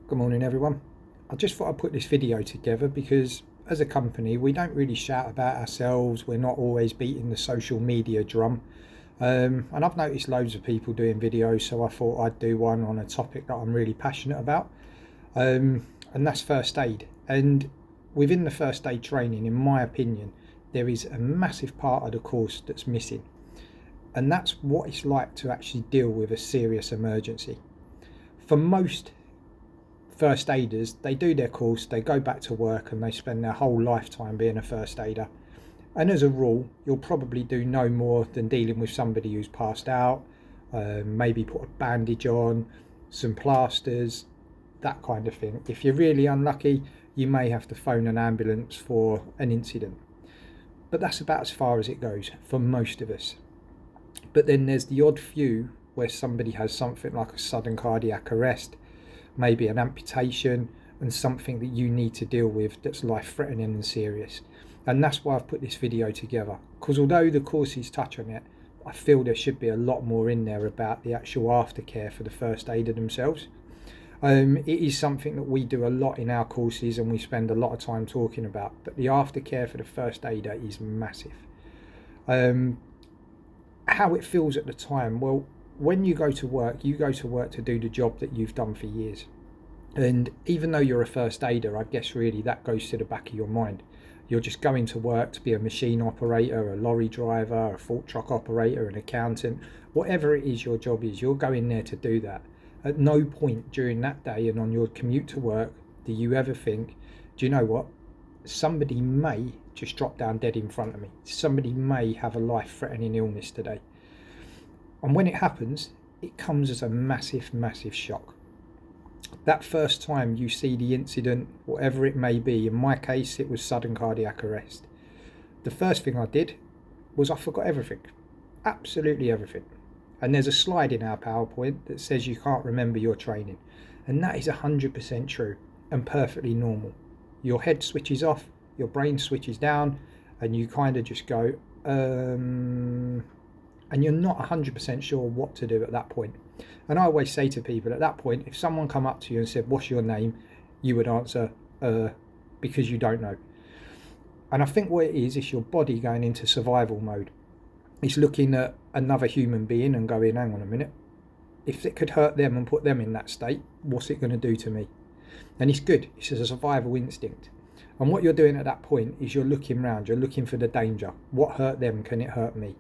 Good morning everyone. I just thought I'd put this video together because as a company we don't really shout about ourselves, we're not always beating the social media drum, and I've noticed loads of people doing videos, so I thought I'd do one on a topic that I'm really passionate about, and that's first aid. And within the first aid training, in my opinion, there is a massive part of the course that's missing, and that's what it's like to actually deal with a serious emergency. For most first aiders, they do their course, they go back to work, and they spend their whole lifetime being a first aider. And as a rule, you'll probably do no more than dealing with somebody who's passed out, maybe put a bandage on, some plasters, that kind of thing. If you're really unlucky, you may have to phone an ambulance for an incident. But that's about as far as it goes for most of us. But then there's the odd few where somebody has something like a sudden cardiac arrest, maybe an amputation, and something that you need to deal with that's life-threatening and serious. And that's why I've put this video together, because although the courses touch on it, I feel there should be a lot more in there about the actual aftercare for the first aider themselves. It is something that we do a lot in our courses and we spend a lot of time talking about, but the aftercare for the first aider is massive. How it feels at the time, well, when you go to work to do the job that you've done for years. And even though you're a first aider, I guess really that goes to the back of your mind. You're just going to work to be a machine operator, a lorry driver, a fork truck operator, an accountant, whatever it is your job is, you're going there to do that. At no point during that day and on your commute to work do you ever think, do you know what? Somebody may just drop down dead in front of me. Somebody may have a life-threatening illness today. And when it happens, it comes as a massive, massive shock. That first time you see the incident, whatever it may be, in my case, it was sudden cardiac arrest. The first thing I did was I forgot everything, absolutely everything. And there's a slide in our PowerPoint that says you can't remember your training. And that is 100% true and perfectly normal. Your head switches off, your brain switches down, and you kind of just go, and you're not 100% sure what to do at that point. And I always say to people at that point, if someone come up to you and said, what's your name? You would answer, because you don't know. And I think what it is, it's your body going into survival mode. It's looking at another human being and going, hang on a minute, if it could hurt them and put them in that state, what's it going to do to me? And it's good, it's a survival instinct. And what you're doing at that point is you're looking around, you're looking for the danger. What hurt them, can it hurt me?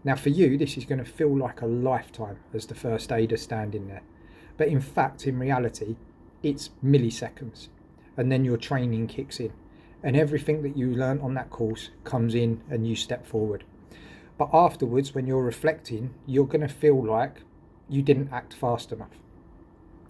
Now for you, this is going to feel like a lifetime as the first aider standing there. But in fact, in reality, it's milliseconds. And then your training kicks in. And everything that you learn on that course comes in and you step forward. But afterwards, when you're reflecting, you're going to feel like you didn't act fast enough.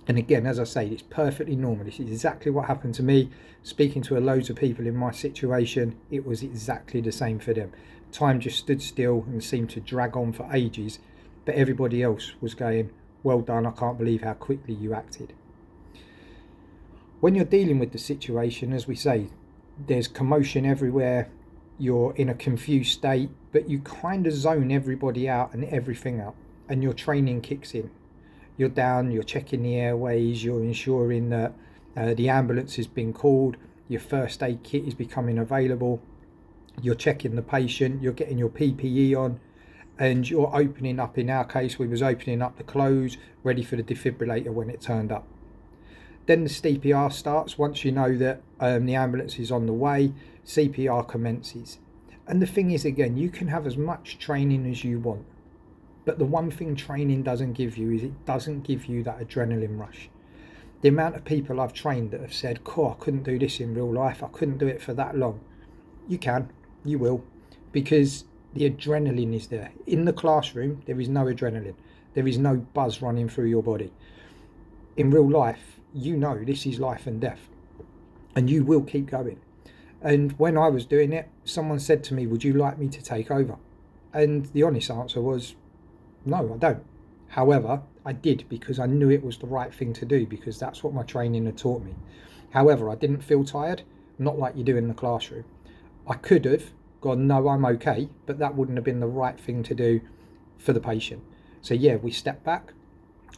And again, as I say, it's perfectly normal. This is exactly what happened to me. Speaking to loads of people in my situation, it was exactly the same for them. Time just stood still and seemed to drag on for ages, but everybody else was going, well done, I can't believe how quickly you acted. When you're dealing with the situation, as we say, there's commotion everywhere, you're in a confused state, but you kind of zone everybody out and everything out, and your training kicks in. You're down, you're checking the airways, you're ensuring that the ambulance has been called, your first aid kit is becoming available, you're checking the patient, you're getting your PPE on, and you're opening up, in our case we was opening up the clothes, ready for the defibrillator when it turned up. Then the CPR starts. Once you know that the ambulance is on the way, CPR commences. And the thing is, again, you can have as much training as you want, but the one thing training doesn't give you is it doesn't give you that adrenaline rush. The amount of people I've trained that have said, cool, I couldn't do this in real life, I couldn't do it for that long. You can, you will, because the adrenaline is there. In the classroom, there is no adrenaline. There is no buzz running through your body. In real life, you know this is life and death, and you will keep going. And when I was doing it, someone said to me, would you like me to take over? And the honest answer was, no, I don't. However, I did because I knew it was the right thing to do, because that's what my training had taught me. However, I didn't feel tired, not like you do in the classroom. I could have gone, no, I'm okay, but that wouldn't have been the right thing to do for the patient. So yeah, we stepped back,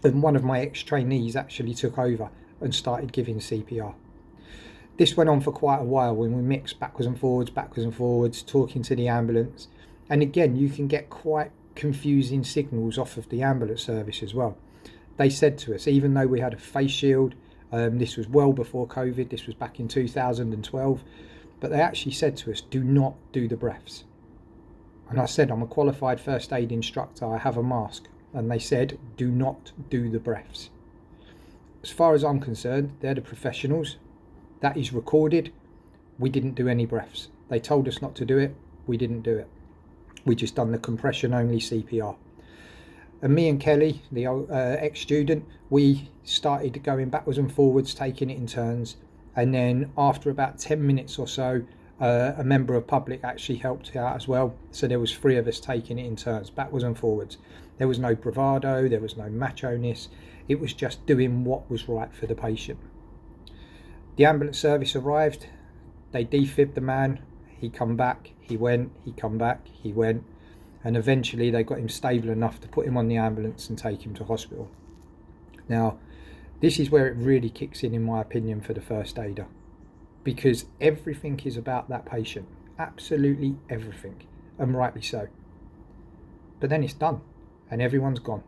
and one of my ex-trainees actually took over and started giving CPR. This went on for quite a while when we mixed backwards and forwards, talking to the ambulance. And again, you can get quite confusing signals off of the ambulance service as well. They said to us, even though we had a face shield, this was well before COVID, this was back in 2012, but they actually said to us, do not do the breaths. And I said, I'm a qualified first aid instructor, I have a mask. And they said, do not do the breaths. As far as I'm concerned, they're the professionals. That is recorded. We didn't do any breaths. They told us not to do it. We didn't do it. We just done the compression only CPR. And me and Kelly, the ex-student, we started going backwards and forwards, taking it in turns. And then after about 10 minutes or so, a member of public actually helped out as well. So there was 3 of us taking it in turns, backwards and forwards. There was no bravado, there was no macho-ness. It was just doing what was right for the patient. The ambulance service arrived, they defibbed the man, he come back, he went, he come back, he went, and eventually they got him stable enough to put him on the ambulance and take him to hospital. Now, this is where it really kicks in my opinion, for the first aider, because everything is about that patient, absolutely everything, and rightly so. But then it's done, and everyone's gone,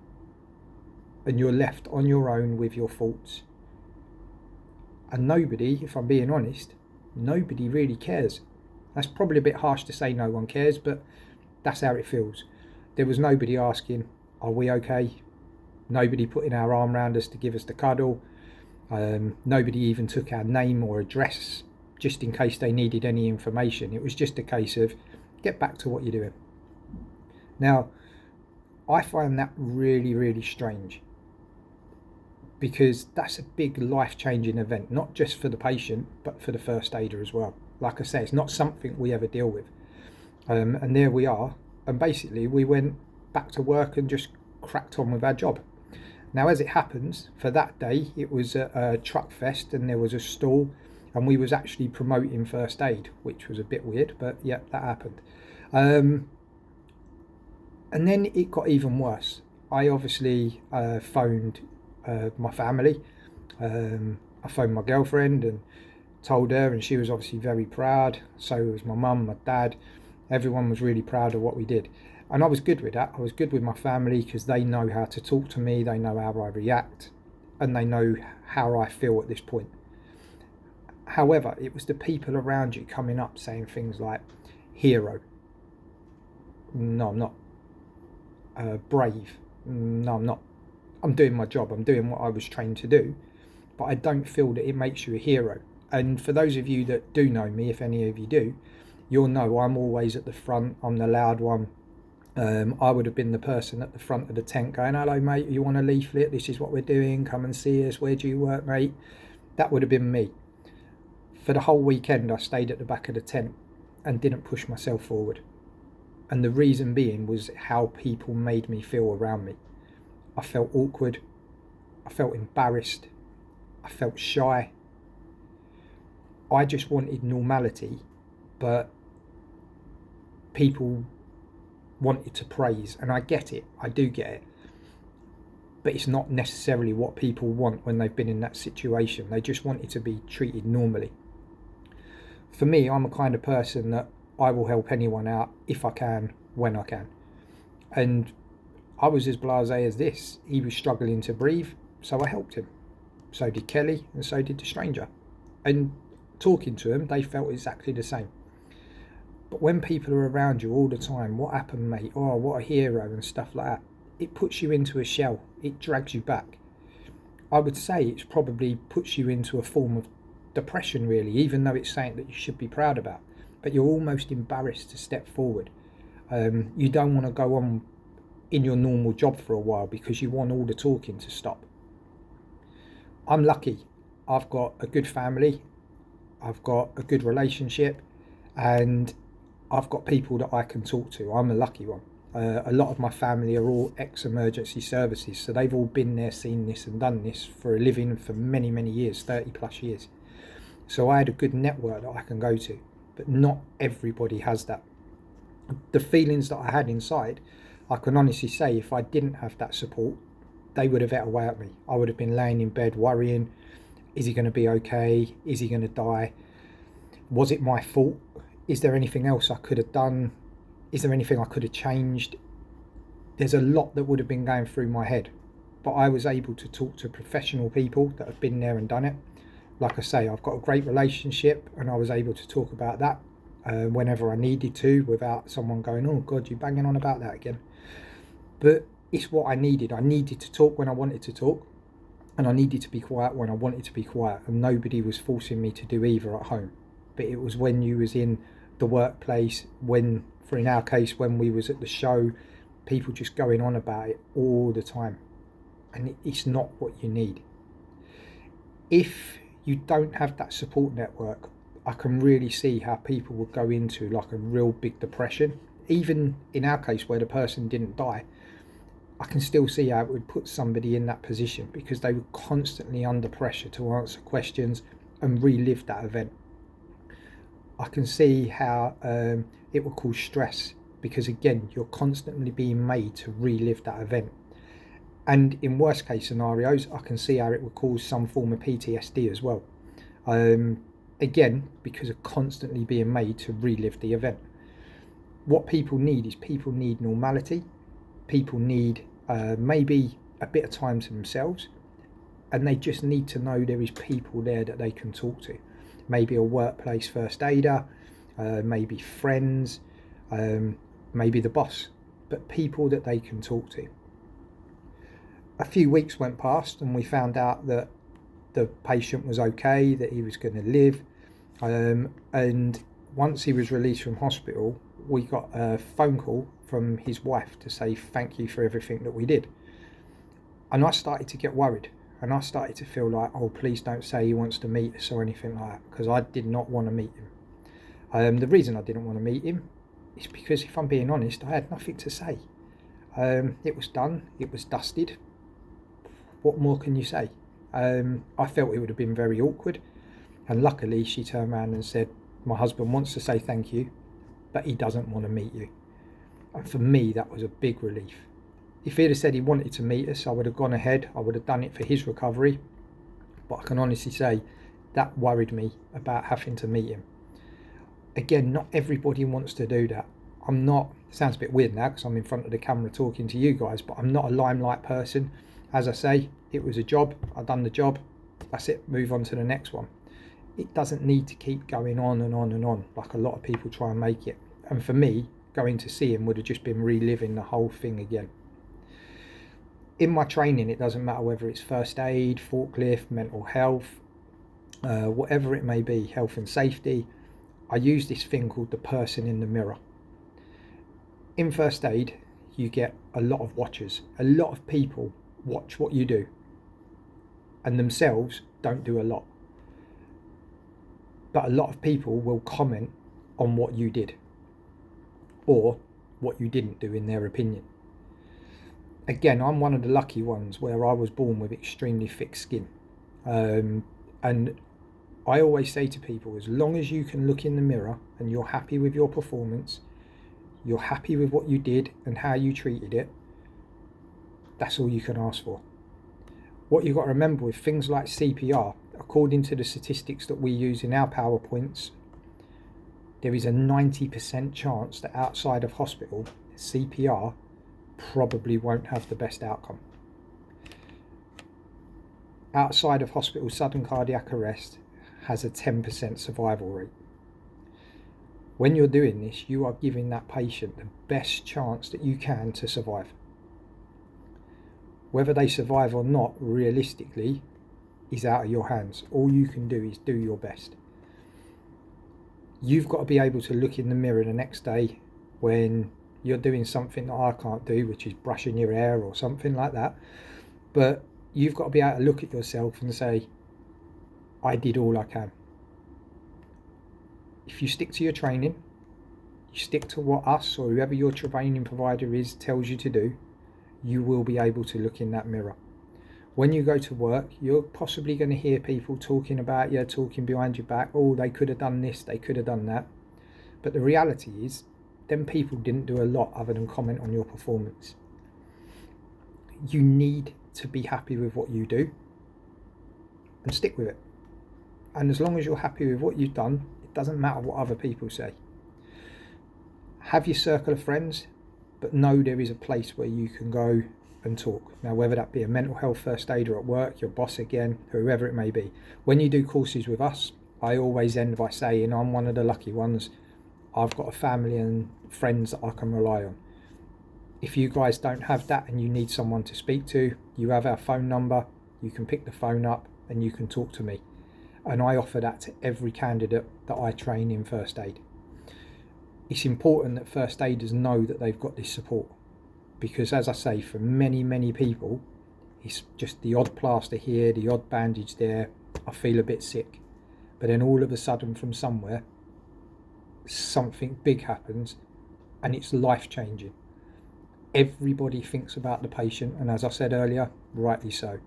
and you're left on your own with your thoughts. And nobody, if I'm being honest, nobody really cares. That's probably a bit harsh to say no one cares, but that's how it feels. There was nobody asking, are we okay? Nobody putting our arm around us to give us the cuddle. Nobody even took our name or address just in case they needed any information. It was just a case of, get back to what you're doing. Now, I find that really, really strange, because that's a big life-changing event, not just for the patient, but for the first aider as well. Like I say, it's not something we ever deal with. And there we are. And basically, we went back to work and just cracked on with our job. Now, as it happens, for that day, it was a truck fest and there was a stall, and we was actually promoting first aid, which was a bit weird, but yeah, that happened. And then it got even worse. I obviously phoned my family. I phoned my girlfriend and told her, and she was obviously very proud. So was my mum, my dad. Everyone was really proud of what we did, and I was good with that. I was good with my family because they know how to talk to me, they know how I react, and they know how I feel at this point. However, it was the people around you coming up saying things like, hero. No, I'm not. Brave. No, I'm not. I'm doing my job, I'm doing what I was trained to do, but I don't feel that it makes you a hero. And for those of you that do know me, if any of you do, you'll know I'm always at the front, I'm the loud one. I would have been the person at the front of the tent going, hello mate, you want a leaflet, this is what we're doing, come and see us, where do you work mate? That would have been me. For the whole weekend I stayed at the back of the tent and didn't push myself forward. And the reason being was how people made me feel around me. I felt awkward, I felt embarrassed, I felt shy. I just wanted normality, but people wanted to praise, and I get it, I do get it. But it's not necessarily what people want when they've been in that situation. They just wanted to be treated normally. For me, I'm a kind of person that I will help anyone out if I can, when I can. And I was as blasé as this. He was struggling to breathe, so I helped him. So did Kelly, and so did the stranger. And talking to them, they felt exactly the same. But when people are around you all the time, what happened mate, oh what a hero and stuff like that, it puts you into a shell, it drags you back. I would say it's probably puts you into a form of depression really, even though it's something that you should be proud about, but you're almost embarrassed to step forward. You don't want to go on in your normal job for a while because you want all the talking to stop. I'm lucky, I've got a good family, I've got a good relationship, and I've got people that I can talk to. I'm a lucky one. A lot of my family are all ex-emergency services, so they've all been there, seen this and done this for a living for many, many years, 30 plus years. So I had a good network that I can go to, but not everybody has that. The feelings that I had inside, I can honestly say if I didn't have that support, they would have ate away at me. I would have been laying in bed worrying, Is he going to be okay? Is he going to die? Was it my fault? Is there anything else I could have done? Is there anything I could have changed? There's a lot that would have been going through my head, but I was able to talk to professional people that have been there and done it. Like I say, I've got a great relationship, and I was able to talk about that whenever I needed to, without someone going, "Oh God, you're banging on about that again." But it's what I needed. I needed to talk when I wanted to talk, and I needed to be quiet when I wanted to be quiet, and nobody was forcing me to do either at home. But it was when you was in the workplace, when, for in our case, when we was at the show, people just going on about it all the time, and it's not what you need. If you don't have that support network, I can really see how people would go into like a real big depression. Even in our case, where the person didn't die, I can still see how it would put somebody in that position, because they were constantly under pressure to answer questions and relive that event. I can see how it will cause stress, because again, you're constantly being made to relive that event. And in worst case scenarios, I can see how it will cause some form of PTSD as well. Again, because of constantly being made to relive the event. What people need is people need normality. People need maybe a bit of time to themselves, and they just need to know there is people there that they can talk to. Maybe a workplace first aider, maybe friends, maybe the boss, but people that they can talk to. A few weeks went past and we found out that the patient was okay, that he was going to live, and once he was released from hospital, we got a phone call from his wife to say thank you for everything that we did. And I started to get worried, and I started to feel like, oh, please don't say he wants to meet us or anything like that, because I did not want to meet him. The reason I didn't want to meet him is because, if I'm being honest, I had nothing to say. It was done, it was dusted. What more can you say? I felt it would have been very awkward, and luckily she turned around and said, my husband wants to say thank you, but he doesn't want to meet you. And for me, that was a big relief. If he'd have said he wanted to meet us, I would have gone ahead, I would have done it for his recovery, but I can honestly say that worried me about having to meet him. Again, not everybody wants to do that. I'm not, it sounds a bit weird now because I'm in front of the camera talking to you guys, but I'm not a limelight person. As I say, it was a job, I've done the job, that's it, move on to the next one. It doesn't need to keep going on and on and on like a lot of people try and make it. And for me, going to see him would have just been reliving the whole thing again. In my training, it doesn't matter whether it's first aid, forklift, mental health, whatever it may be, health and safety, I use this thing called the person in the mirror. In first aid, you get a lot of watchers. A lot of people watch what you do and themselves don't do a lot. But a lot of people will comment on what you did or what you didn't do in their opinion. Again, I'm one of the lucky ones where I was born with extremely thick skin. And I always say to people, as long as you can look in the mirror and you're happy with your performance, you're happy with what you did and how you treated it, that's all you can ask for. What you've got to remember with things like CPR, according to the statistics that we use in our PowerPoints, there is a 90% chance that outside of hospital, CPR probably won't have the best outcome. Outside of hospital, sudden cardiac arrest has a 10% survival rate. When you're doing this, you are giving that patient the best chance that you can to survive. Whether they survive or not, realistically, is out of your hands. All you can do is do your best. You've got to be able to look in the mirror the next day when you're doing something that I can't do, which is brushing your hair or something like that. But you've got to be able to look at yourself and say, I did all I can. If you stick to your training, you stick to what us or whoever your training provider is tells you to do, you will be able to look in that mirror. When you go to work, you're possibly going to hear people talking about you, talking behind your back, oh, they could have done this, they could have done that. But the reality is, them people didn't do a lot other than comment on your performance. You need to be happy with what you do and stick with it. And as long as you're happy with what you've done, it doesn't matter what other people say. Have your circle of friends, but know there is a place where you can go and talk. Now, whether that be a mental health first aider at work, your boss again, whoever it may be. When you do courses with us, I always end by saying I'm one of the lucky ones. I've got a family and friends that I can rely on. If you guys don't have that and you need someone to speak to, you have our phone number, you can pick the phone up and you can talk to me. And I offer that to every candidate that I train in first aid. It's important that first aiders know that they've got this support, because as I say, for many people, it's just the odd plaster here, the odd bandage there, I feel a bit sick. But then all of a sudden from somewhere, something big happens and it's life-changing. Everybody thinks about the patient, and as I said earlier, rightly so.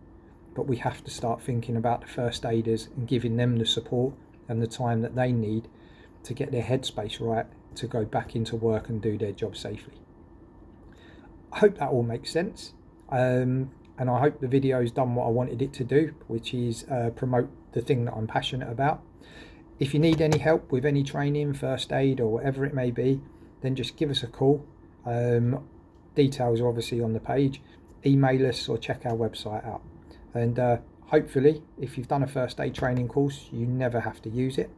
But we have to start thinking about the first aiders and giving them the support and the time that they need to get their headspace right to go back into work and do their job safely. I hope that all makes sense, and I hope the video's done what I wanted it to do, which is promote the thing that I'm passionate about. If you need any help with any training, first aid or whatever it may be, then just give us a call. Details are obviously on the page. Email us or check our website out. And hopefully, if you've done a first aid training course, you never have to use it.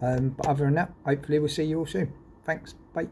But other than that, hopefully we'll see you all soon. Thanks, bye.